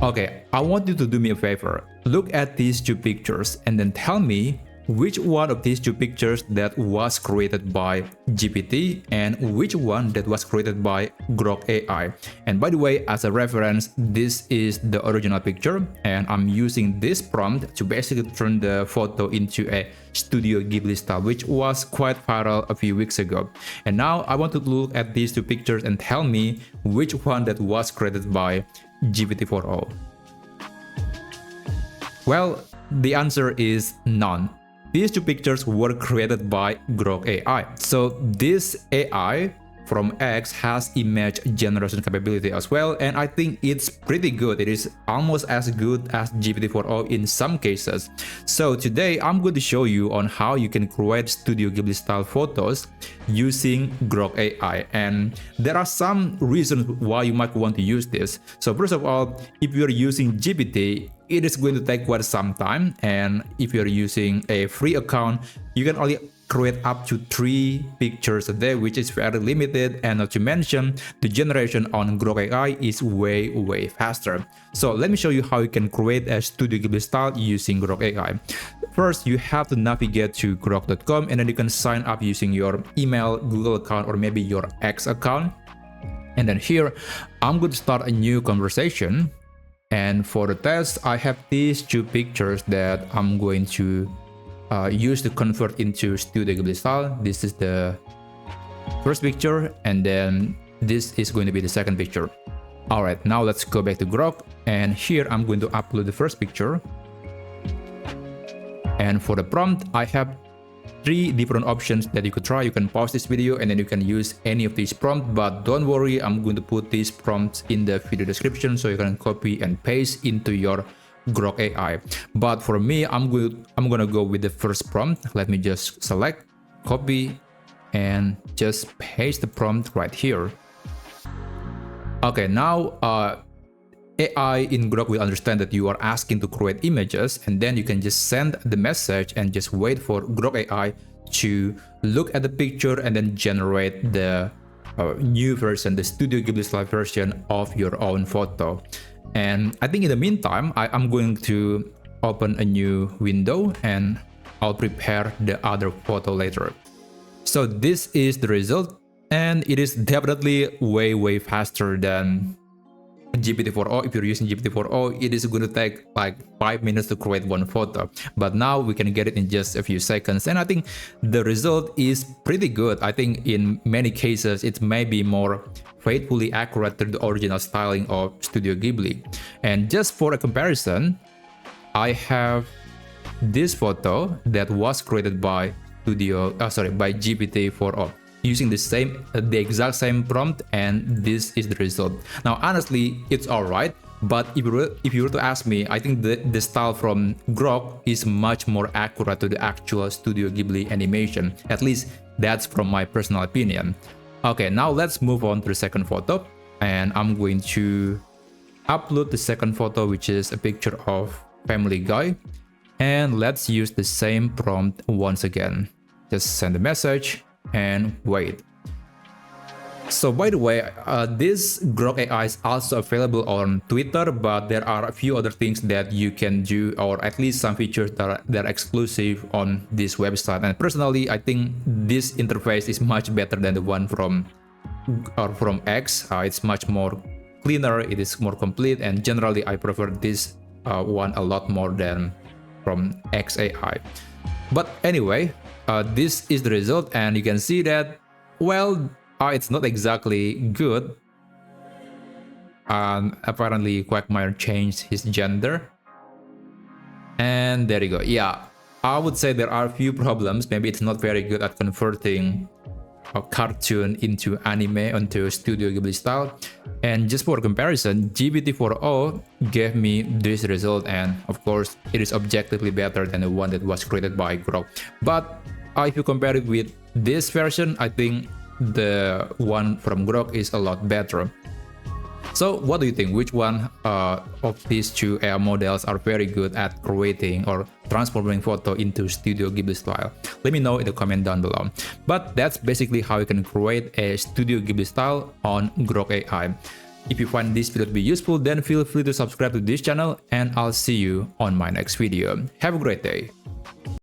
Okay, I want you to do me a favor. Look at these two pictures and then tell me which one of these two pictures that was created by GPT and which one that was created by Grok AI. And by the way, as a reference, this is the original picture and I'm using this prompt to basically turn the photo into a Studio Ghibli style, which was quite viral a few weeks ago. And now I want to look at these two pictures and tell me which one that was created by GPT-4o. Well, the answer is none. These two pictures were created by Grok AI. So this AI from X has image generation capability as well, and I think it's pretty good. It is almost as good as GPT-4o in some cases. So today I'm going to show you on how you can create Studio Ghibli style photos using Grok AI, and there are some reasons why you might want to use this. So first of all, if you're using GPT, it is going to take quite some time, and if you're using a free account, you can only create up to 3 pictures a day, which is very limited, and not to mention the generation on Grok AI is way faster. So let me show you how you can create a Studio Ghibli style using Grok AI. First, you have to navigate to grok.com and then you can sign up using your email, Google account, or maybe your X account. And then here, I'm going to start a new conversation. And for the test, I have these 2 pictures that I'm going to use to convert into Studio Ghibli style. This is the first picture, and then this is going to be the second picture. Alright, now let's go back to Grok, and here I'm going to upload the first picture. And for the prompt, I have 3 different options that you could try. You can pause this video and then you can use any of these prompts, but don't worry, I'm going to put these prompts in the video description so you can copy and paste into your Grok AI. But for me, I'm gonna go with the first prompt. Let me just select, copy, and just paste the prompt right here. Okay, now AI in Grok will understand that you are asking to create images, and then you can just send the message and just wait for Grok AI to look at the picture and then generate the new version, the Studio Ghibli style version of your own photo. And I think in the meantime, I'm going to open a new window and I'll prepare the other photo later. So this is the result, and it is definitely way faster than GPT-4o. If you're using GPT-4o, it is going to take like 5 minutes to create one photo, but now we can get it in just a few seconds, and I think the result is pretty good. I think in many cases it may be more faithfully accurate to the original styling of Studio Ghibli. And just for a comparison, I have this photo that was created by GPT-4o using the exact same prompt, and this is the result. Now honestly, it's alright, but if you were to ask me, I think the style from Grok is much more accurate to the actual Studio Ghibli animation. At least that's from my personal opinion. Okay, now let's move on to the second photo, and I'm going to upload the second photo, which is a picture of Family Guy, and let's use the same prompt once again. Just send a message and wait. So by the way, this Grok AI is also available on Twitter, but there are a few other things that you can do, or at least some features that are exclusive on this website. And personally, I think this interface is much better than the one from X. It's much more cleaner, it is more complete, and generally I prefer this one a lot more than from XAI. But anyway, this is the result, and you can see that, well, it's not exactly good. Apparently Quagmire changed his gender, and there you go. Yeah, I would say there are a few problems. Maybe it's not very good at converting a cartoon into anime onto Studio Ghibli style. And just for comparison, GPT-4o gave me this result, and of course it is objectively better than the one that was created by Grok. But if you compare it with this version, I think the one from Grok is a lot better. So what do you think? Which one of these 2 AI models are very good at creating or transforming photo into Studio Ghibli style? Let me know in the comment down below. But that's basically how you can create a Studio Ghibli style on Grok AI. If you find this video to be useful, then feel free to subscribe to this channel, and I'll see you on my next video. Have a great day.